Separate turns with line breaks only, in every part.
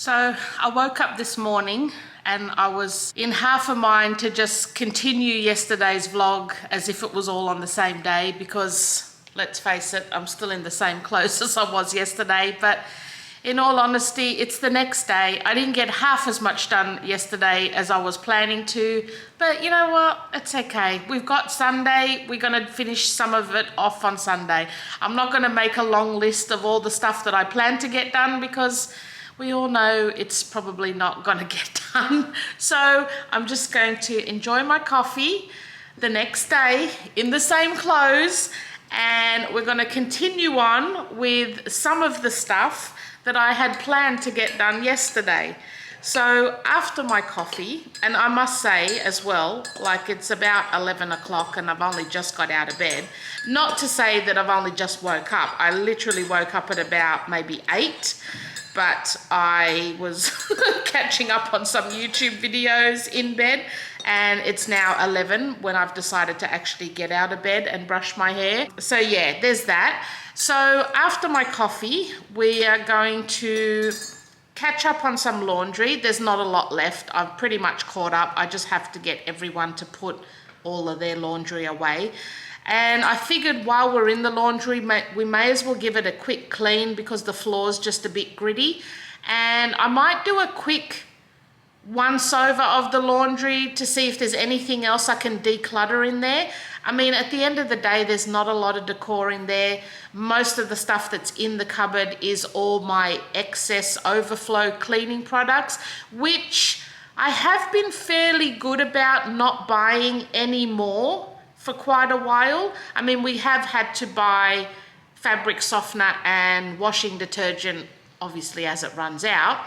So I woke up this morning and I was in half a mind to just continue yesterday's vlog as if it was all on the same day, because let's face it, I'm still in the same clothes as I was yesterday. But in all honesty, it's the next day. I didn't get half as much done yesterday as I was planning to, but you know what? It's okay. We've got Sunday. We're going to finish some of it off on Sunday. I'm not going to make a long list of all the stuff that I plan to get done, because we all know it's probably not going to get done. So I'm just going to enjoy my coffee the next day in the same clothes, and we're going to continue on with some of the stuff that I had planned to get done yesterday. So after my coffee, and I must say as well, like it's about 11 o'clock and I've only just got out of bed. Not to say that I've only just woke up. I literally woke up at about maybe 8. But I was catching up on some YouTube videos in bed, and it's now 11 when I've decided to actually get out of bed and brush my hair. So yeah, there's that. So after my coffee, we are going to catch up on some laundry. There's not a lot left. I've pretty much caught up. I just have to get everyone to put all of their laundry away. And I figured while we're in the laundry, we may as well give it a quick clean, because the floor's just a bit gritty. And I might do a quick once over of the laundry to see if there's anything else I can declutter in there. I mean, at the end of the day, there's not a lot of decor in there. Most of the stuff that's in the cupboard is all my excess overflow cleaning products, which I have been fairly good about not buying any more for quite a while. I mean, we have had to buy fabric softener and washing detergent, obviously, as it runs out.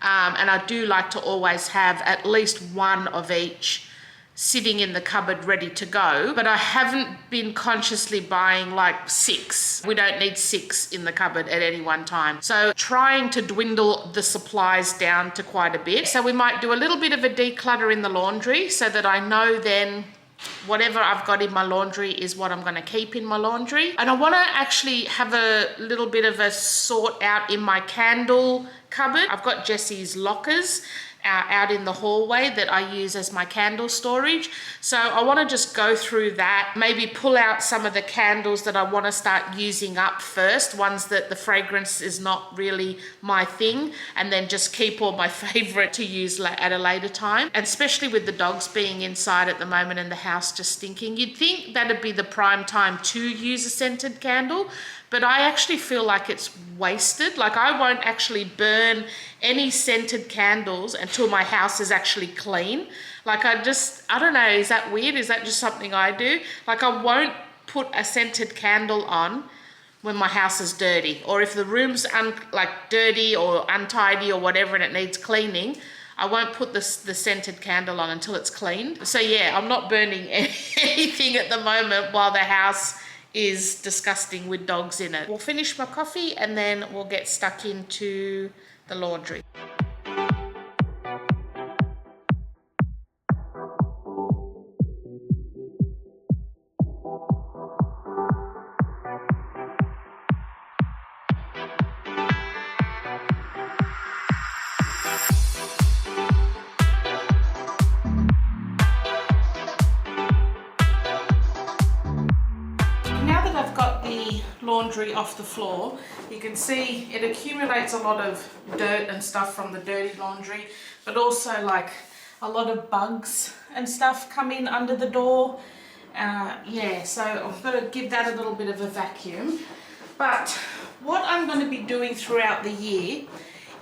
And I do like to always have at least one of each sitting in the cupboard ready to go. But I haven't been consciously buying like 6. We don't need 6 in the cupboard at any one time. So trying to dwindle the supplies down to quite a bit. So we might do a little bit of a declutter in the laundry, so that I know then whatever I've got in my laundry is what I'm going to keep in my laundry. And I want to actually have a little bit of a sort out in my candle cupboard. I've got Jessie's lockers out in the hallway that I use as my candle storage. So I want to just go through that, maybe pull out some of the candles that I want to start using up first, ones that the fragrance is not really my thing, and then just keep all my favorite to use at a later time. And especially with the dogs being inside at the moment and the house just stinking, you'd think that'd be the prime time to use a scented candle, but I actually feel like it's wasted. Like, I won't actually burn any scented candles until my house is actually clean. Like, I don't know, is that weird? Is that just something I do? Like, I won't put a scented candle on when my house is dirty, or if the room's dirty or untidy or whatever and it needs cleaning, I won't put the scented candle on until it's cleaned. So yeah, I'm not burning anything at the moment while the house is disgusting with dogs in it. We'll finish my coffee and then we'll get stuck into the laundry. Laundry off the floor, you can see it accumulates a lot of dirt and stuff from the dirty laundry, but also like a lot of bugs and stuff come in under the door. Yeah, so I've got to give that a little bit of a vacuum. But what I'm going to be doing throughout the year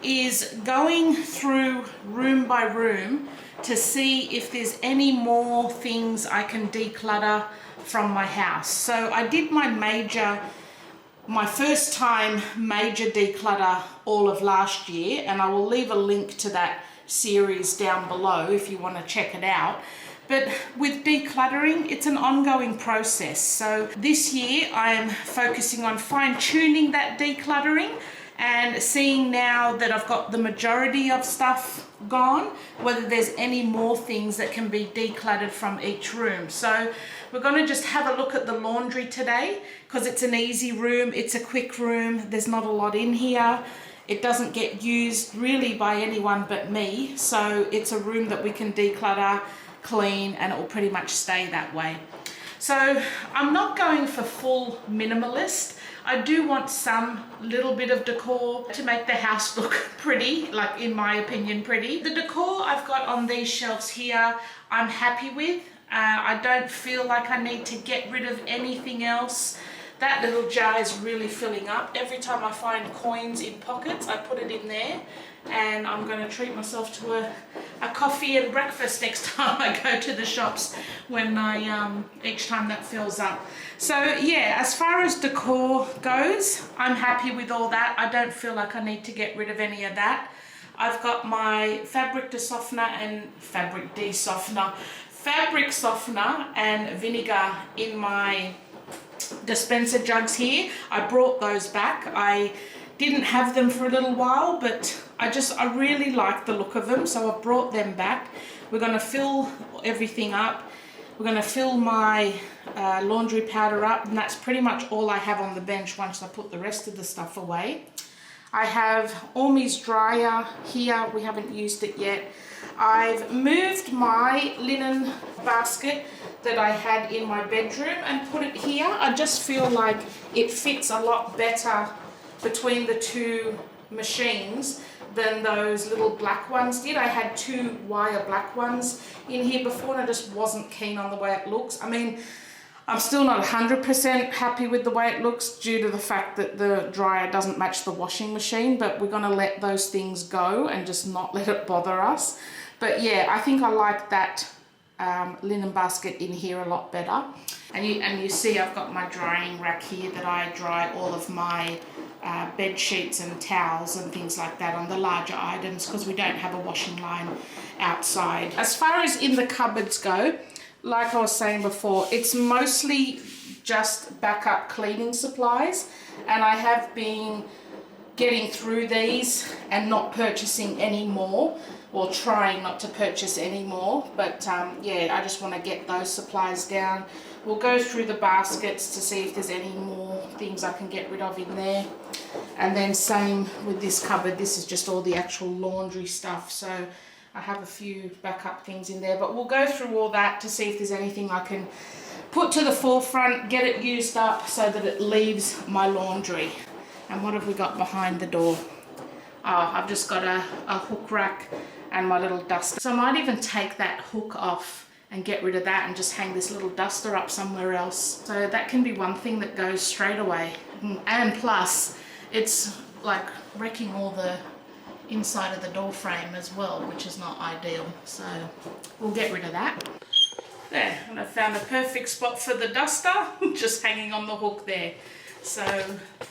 is going through room by room to see if there's any more things I can declutter from my house. So I did my first time major declutter all of last year, and I will leave a link to that series down below if you want to check it out. But with decluttering, it's an ongoing process. So this year I am focusing on fine-tuning that decluttering and seeing now that I've got the majority of stuff gone, whether there's any more things that can be decluttered from each room. So we're going to just have a look at the laundry today, because it's an easy room, it's a quick room, there's not a lot in here. It doesn't get used really by anyone but me, so it's a room that we can declutter, clean, and it will pretty much stay that way. So I'm not going for full minimalist. I do want some little bit of decor to make the house look pretty, like in my opinion pretty. The decor I've got on these shelves here, I'm happy with. I don't feel like I need to get rid of anything else. That little jar is really filling up. Every time I find coins in pockets, I put it in there, and I'm going to treat myself to a coffee and breakfast next time I go to the shops when each time that fills up. So yeah, as far as decor goes, I'm happy with all that. I don't feel like I need to get rid of any of that. I've got my fabric softener and vinegar in my dispenser jugs here. I brought those back. I didn't have them for a little while, but I really like the look of them, so I brought them back. We're going to fill everything up. We're going to fill my laundry powder up, and that's pretty much all I have on the bench once I put the rest of the stuff away. I have Orme's dryer here. We haven't used it yet. I've moved my linen basket that I had in my bedroom and put it here. I just feel like it fits a lot better between the two machines than those little black ones did. I had two wire black ones in here before, and I just wasn't keen on the way it looks. I mean, I'm still not 100% happy with the way it looks due to the fact that the dryer doesn't match the washing machine, but we're going to let those things go and just not let it bother us. But yeah, I think I like that linen basket in here a lot better. And you see I've got my drying rack here that I dry all of my bed sheets and towels and things like that on, the larger items, because we don't have a washing line outside. As far as in the cupboards go, like I was saying before, it's mostly just backup cleaning supplies, and I have been getting through these and not purchasing any more, or trying not to purchase any more. But yeah, I just want to get those supplies down. We'll go through the baskets to see if there's any more things I can get rid of in there. And then same with this cupboard. This is just all the actual laundry stuff. So I have a few backup things in there, but we'll go through all that to see if there's anything I can put to the forefront, get it used up so that it leaves my laundry. And what have we got behind the door? Oh, I've just got a hook rack and my little duster. So I might even take that hook off and get rid of that and just hang this little duster up somewhere else. So that can be one thing that goes straight away. And plus, it's like wrecking all the inside of the door frame as well, which is not ideal. So we'll get rid of that. There, and I found a perfect spot for the duster, just hanging on the hook there. So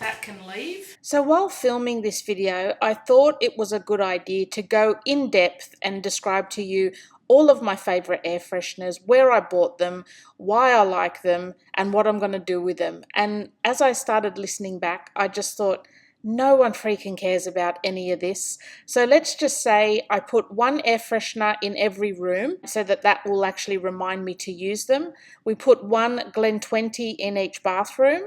that can leave. So while filming this video, I thought it was a good idea to go in depth and describe to you all of my favorite air fresheners, where I bought them, why I like them, and what I'm going to do with them. And as I started listening back, I just thought, no one freaking cares about any of this. So let's just say I put one air freshener in every room so that will actually remind me to use them. We put one Glen 20 in each bathroom.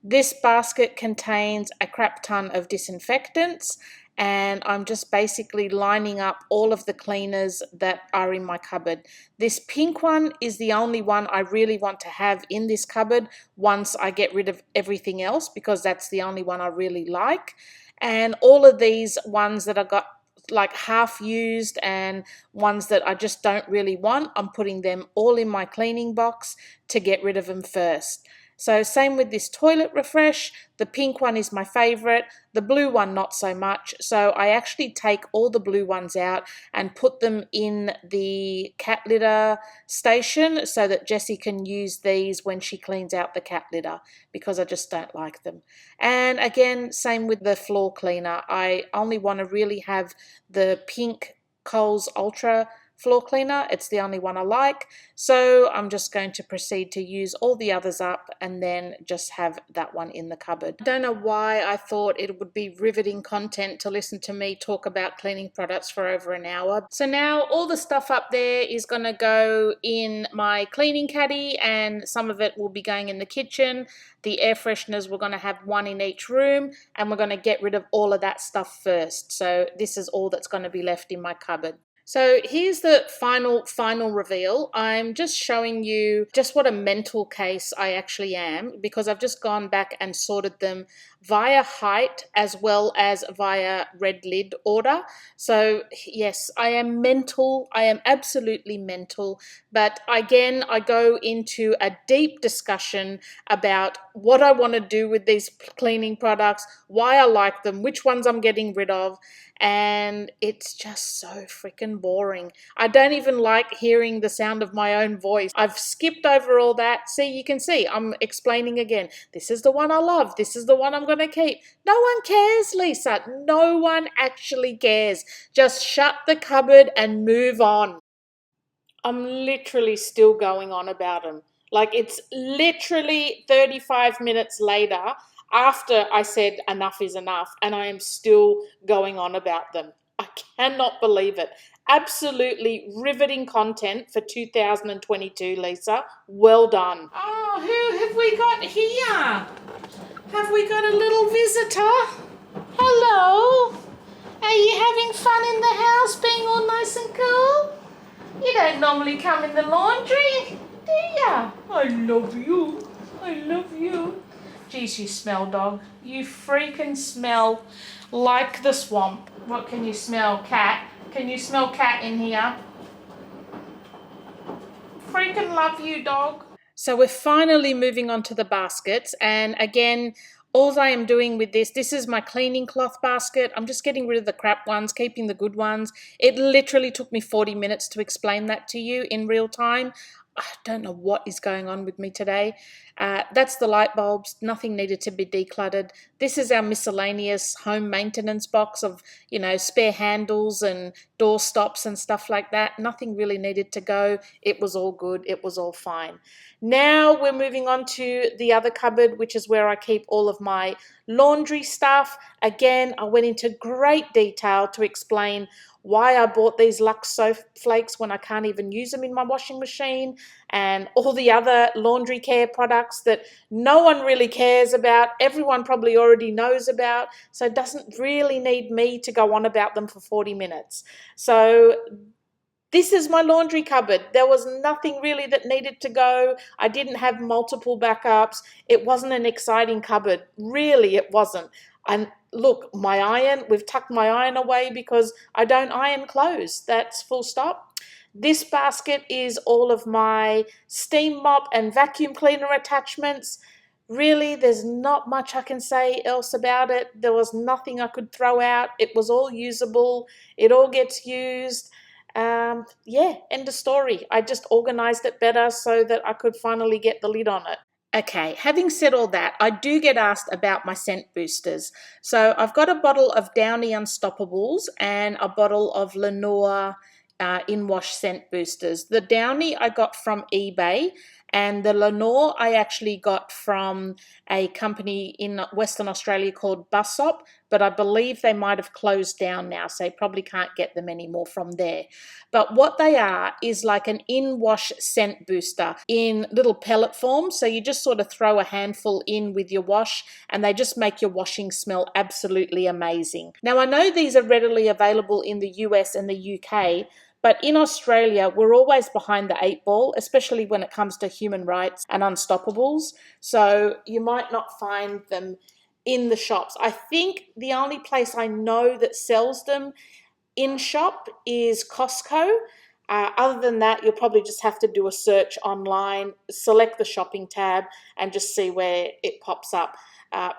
This basket contains a crap ton of disinfectants, and I'm just basically lining up all of the cleaners that are in my cupboard. This pink one is the only one I really want to have in this cupboard once I get rid of everything else, because that's the only one I really like. And all of these ones that I got like half used and ones that I just don't really want, I'm putting them all in my cleaning box to get rid of them first. So same with this toilet refresh. The pink one is my favorite, the blue one not so much. So I actually take all the blue ones out and put them in the cat litter station so that Jessie can use these when she cleans out the cat litter, because I just don't like them. And again, same with the floor cleaner. I only want to really have the pink Coles Ultra floor cleaner. It's the only one I like. So I'm just going to proceed to use all the others up and then just have that one in the cupboard. I don't know why I thought it would be riveting content to listen to me talk about cleaning products for over an hour. So now all the stuff up there is going to go in my cleaning caddy, and some of it will be going in the kitchen. The air fresheners, we're going to have one in each room, and we're going to get rid of all of that stuff first. So this is all that's going to be left in my cupboard. So here's the final reveal. I'm just showing you just what a mental case I actually am, because I've just gone back and sorted them via height as well as via red lid order. So yes, I am mental. I am absolutely mental. But again, I go into a deep discussion about what I want to do with these cleaning products, why I like them, which ones I'm getting rid of, and it's just so freaking boring. I don't even like hearing the sound of my own voice. I've skipped over all that. See, you can see I'm explaining again. This is the one I love. This is the one I'm going to keep. No one cares, Lisa. No one actually cares. Just shut the cupboard and move on. I'm literally still going on about them. Like, it's literally 35 minutes later after I said enough is enough, and I am still going on about them. I cannot believe it. Absolutely riveting content for 2022, Lisa. Well done. Oh, who have we got here? Have we got a little visitor? Hello. Are you having fun in the house, being all nice and cool? You don't normally come in the laundry, do ya? I love you. I love you. Geez, you smell, dog. You freaking smell like the swamp. What can you smell? Cat? Can you smell cat in here? Freaking love you, dog. So we're finally moving on to the baskets. And again, all I am doing with this is my cleaning cloth basket. I'm just getting rid of the crap ones, keeping the good ones. It literally took me 40 minutes to explain that to you in real time. I don't know what is going on with me today. That's the light bulbs. Nothing needed to be decluttered. This is our miscellaneous home maintenance box of, spare handles and door stops and stuff like that. Nothing really needed to go. It was all good. It was all fine. Now we're moving on to the other cupboard, which is where I keep all of my laundry stuff. Again, I went into great detail to explain why I bought these Lux soap flakes when I can't even use them in my washing machine, and all the other laundry care products that no one really cares about, everyone probably already knows about, so it doesn't really need me to go on about them for 40 minutes. So this is my laundry cupboard. There was nothing really that needed to go. I didn't have multiple backups. It wasn't an exciting cupboard. Really, it wasn't. And look, my iron, we've tucked my iron away because I don't iron clothes. That's full stop. This basket is all of my steam mop and vacuum cleaner attachments. Really, there's not much I can say else about it. There was nothing I could throw out. It was all usable. It all gets used. End of story. I just organized it better so that I could finally get the lid on it. Okay, having said all that, I do get asked about my scent boosters. So I've got a bottle of Downy Unstoppables and a bottle of Lenore in-wash scent boosters. The Downy I got from eBay, and the Lenore I actually got from a company in Western Australia called Bussop, but I believe they might have closed down now, so you probably can't get them anymore from there. But what they are is like an in-wash scent booster in little pellet form, so you just sort of throw a handful in with your wash, and they just make your washing smell absolutely amazing. Now, I know these are readily available in the US and the UK, but in Australia, we're always behind the 8 ball, especially when it comes to human rights and unstoppables. So you might not find them in the shops. I think the only place I know that sells them in shop is Costco. Other than that, you'll probably just have to do a search online, select the shopping tab, and just see where it pops up.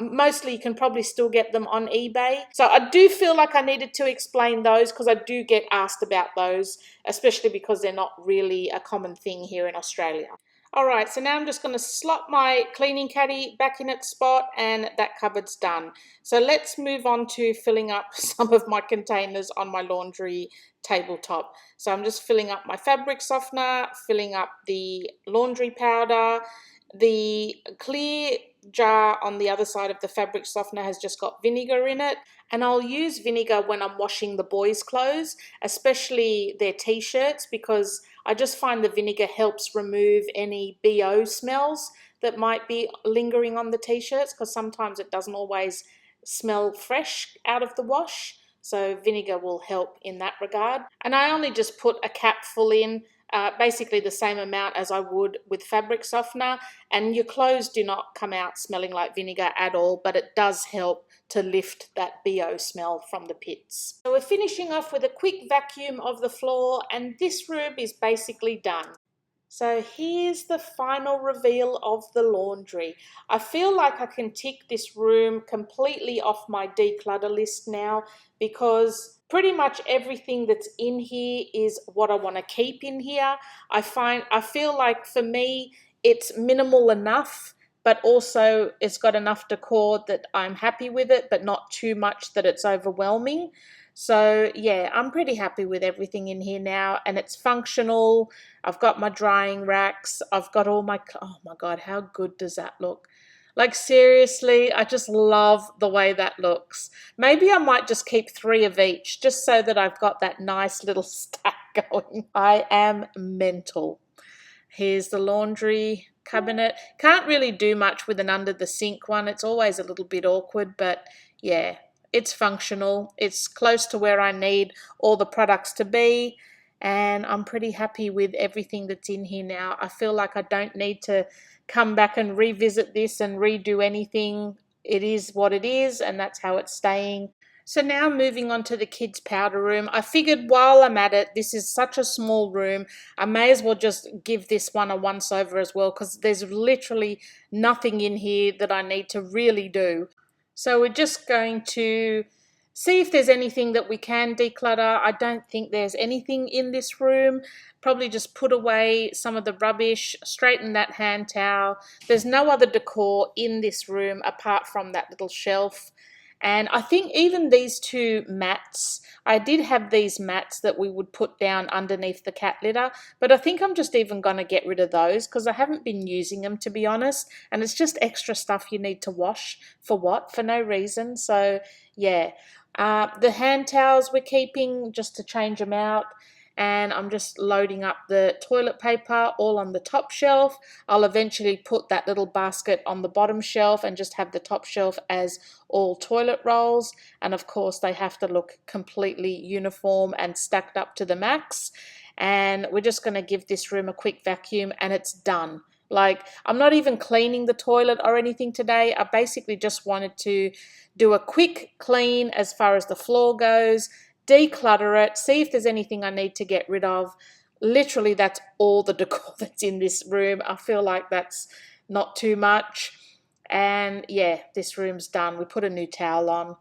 Mostly you can probably still get them on eBay. So I do feel like I needed to explain those because I do get asked about those, especially because they're not really a common thing here in Australia. All right, so now I'm just going to slot my cleaning caddy back in its spot, and that cupboard's done. So let's move on to filling up some of my containers on my laundry tabletop. So I'm just filling up my fabric softener, filling up the laundry powder. The clear jar on the other side of the fabric softener has just got vinegar in it, and I'll use vinegar when I'm washing the boys' clothes, especially their t-shirts, because I just find the vinegar helps remove any BO smells that might be lingering on the t-shirts, because sometimes it doesn't always smell fresh out of the wash. So vinegar will help in that regard. And I only just put a capful in, basically the same amount as I would with fabric softener, and your clothes do not come out smelling like vinegar at all, but it does help to lift that BO smell from the pits. So we're finishing off with a quick vacuum of the floor, and this room is basically done. So here's the final reveal of the laundry. I feel like I can tick this room completely off my declutter list now, because pretty much everything that's in here is what I want to keep in here. I feel like for me it's minimal enough, but also it's got enough decor that I'm happy with it, but not too much that it's overwhelming. So yeah, I'm pretty happy with everything in here now, and it's functional. I've got my drying racks. I've got all my, oh my God, how good does that look? Like seriously, I just love the way that looks. Maybe I might just keep 3 of each, just so that I've got that nice little stack going. I am mental. Here's the laundry cabinet. Can't really do much with an under the sink one. It's always a little bit awkward, but yeah, it's functional. It's close to where I need all the products to be, and I'm pretty happy with everything that's in here now. I feel like I don't need to come back and revisit this and redo anything. It is what it is, and that's how it's staying. So now moving on to the kids' powder room. I figured while I'm at it, this is such a small room, I may as well just give this one a once over as well, because there's literally nothing in here that I need to really do. So we're just going to see if there's anything that we can declutter. I don't think there's anything in this room. Probably just put away some of the rubbish, straighten that hand towel. There's no other decor in this room apart from that little shelf. And I think even these 2 mats, I did have these mats that we would put down underneath the cat litter, but I think I'm just even going to get rid of those because I haven't been using them, to be honest, and it's just extra stuff you need to wash. For what? For no reason. So yeah, the hand towels we're keeping just to change them out. And I'm just loading up the toilet paper all on the top shelf. I'll eventually put that little basket on the bottom shelf and just have the top shelf as all toilet rolls. And of course they have to look completely uniform and stacked up to the max. And we're just going to give this room a quick vacuum, and it's done. Like, I'm not even cleaning the toilet or anything today. I basically just wanted to do a quick clean as far as the floor goes, declutter it, see if there's anything I need to get rid of. Literally, that's all the decor that's in this room. I feel like that's not too much. And yeah, this room's done. We put a new towel on,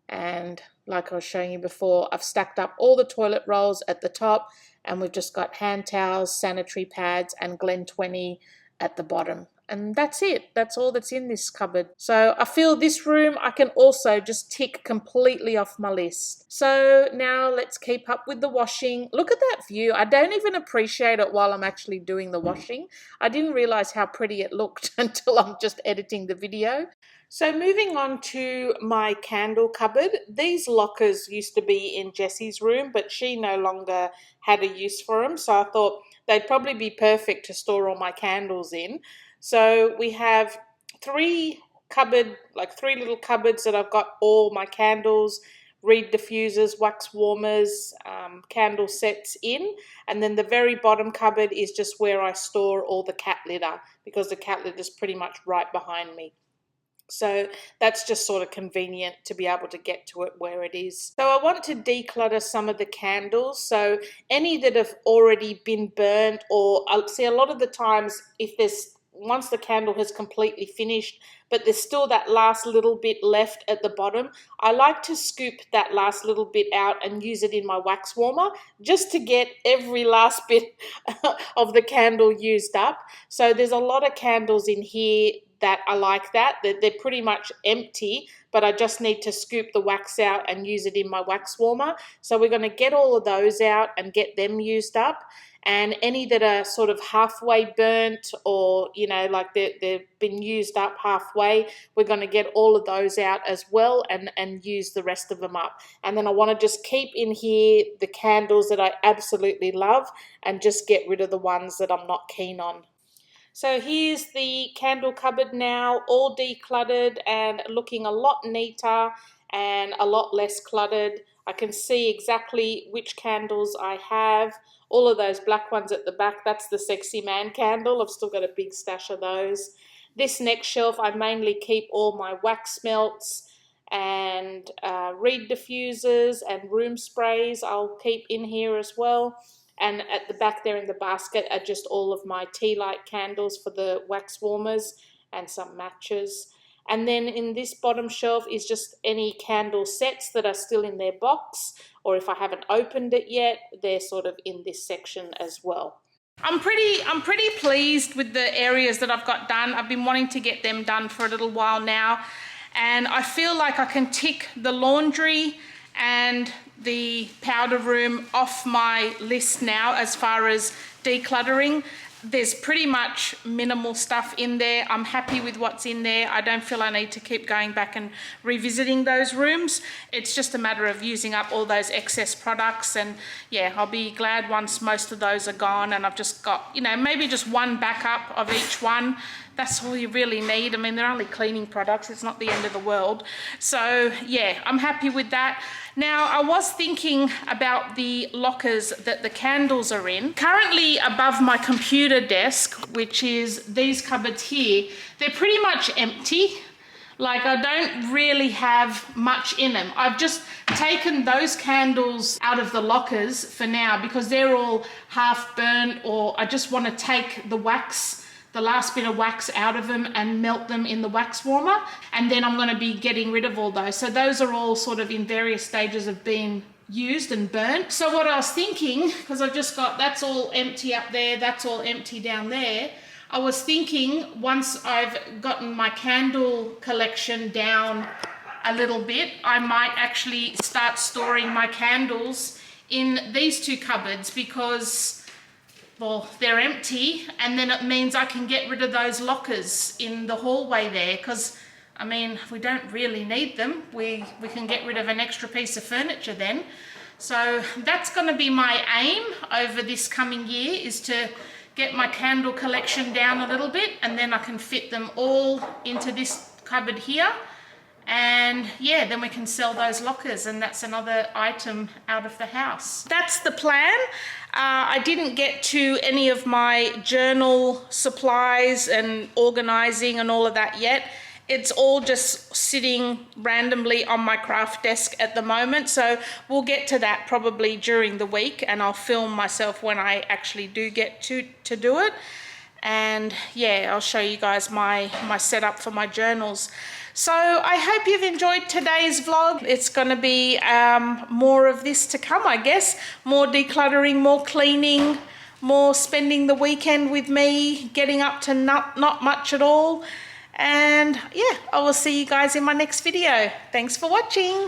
and like I was showing you before, I've stacked up all the toilet rolls at the top, and we've just got hand towels, sanitary pads, and Glen 20 at the bottom. And that's it. That's all that's in this cupboard. So I feel this room I can also just tick completely off my list. So now let's keep up with the washing. Look at that view. I don't even appreciate it while I'm actually doing the washing. I didn't realize how pretty it looked until I'm just editing the video. So moving on to my candle cupboard. These lockers used to be in Jessie's room, but she no longer had a use for them. So I thought they'd probably be perfect to store all my candles in. So we have 3 little cupboards that I've got all my candles, reed diffusers, wax warmers, candle sets in. And then the very bottom cupboard is just where I store all the cat litter, because the cat litter is pretty much right behind me. So that's just sort of convenient to be able to get to it where it is. So I want to declutter some of the candles. So any that have already been burnt, or I'll see a lot of the times if there's once the candle has completely finished, but there's still that last little bit left at the bottom, I like to scoop that last little bit out and use it in my wax warmer just to get every last bit of the candle used up. So there's a lot of candles in here that are like that. They're pretty much empty, but I just need to scoop the wax out and use it in my wax warmer. So we're going to get all of those out and get them used up. And any that are sort of halfway burnt, or, you know, like they've been used up halfway, we're going to get all of those out as well and use the rest of them up. And then I want to just keep in here the candles that I absolutely love and just get rid of the ones that I'm not keen on. So here's the candle cupboard now, all decluttered and looking a lot neater and a lot less cluttered. I can see exactly which candles I have. All of those black ones at the back, that's the Sexy Man candle. I've still got a big stash of those. This next shelf, I mainly keep all my wax melts and reed diffusers and room sprays I'll keep in here as well. And at the back there in the basket are just all of my tea light candles for the wax warmers and some matches. And then in this bottom shelf is just any candle sets that are still in their box, or if I haven't opened it yet, they're sort of in this section as well. I'm pretty pleased with the areas that I've got done. I've been wanting to get them done for a little while now, and I feel like I can tick the laundry and the powder room off my list now as far as decluttering. There's pretty much minimal stuff in there. I'm happy with what's in there. I don't feel I need to keep going back and revisiting those rooms. It's just a matter of using up all those excess products, and yeah, I'll be glad once most of those are gone and I've just got, you know, maybe just one backup of each one. That's all you really need. I mean, they're only cleaning products. It's not the end of the world. So yeah, I'm happy with that. Now, I was thinking about the lockers that the candles are in. Currently above my computer desk, which is these cupboards here, they're pretty much empty. Like, I don't really have much in them. I've just taken those candles out of the lockers for now because they're all half burnt, or I just want to take the wax, the last bit of wax out of them and melt them in the wax warmer, and then I'm going to be getting rid of all those. So those are all sort of in various stages of being used and burnt. So what I was thinking, because I've just got, that's all empty up there, that's all empty down there, I was thinking once I've gotten my candle collection down a little bit, I might actually start storing my candles in these two cupboards, because well, they're empty, and then it means I can get rid of those lockers in the hallway there, because I mean, we don't really need them. We can get rid of an extra piece of furniture then. So that's going to be my aim over this coming year, is to get my candle collection down a little bit, and then I can fit them all into this cupboard here. And yeah, then we can sell those lockers, and that's another item out of the house. That's the plan. I didn't get to any of my journal supplies and organizing and all of that yet. It's all just sitting randomly on my craft desk at the moment. So we'll get to that probably during the week, and I'll film myself when I actually do get to do it. And yeah, I'll show you guys my setup for my journals. So I hope you've enjoyed today's vlog. It's going to be more of this to come, I guess. More decluttering, more cleaning, more spending the weekend with me, getting up to not much at all. And yeah, I will see you guys in my next video. Thanks for watching.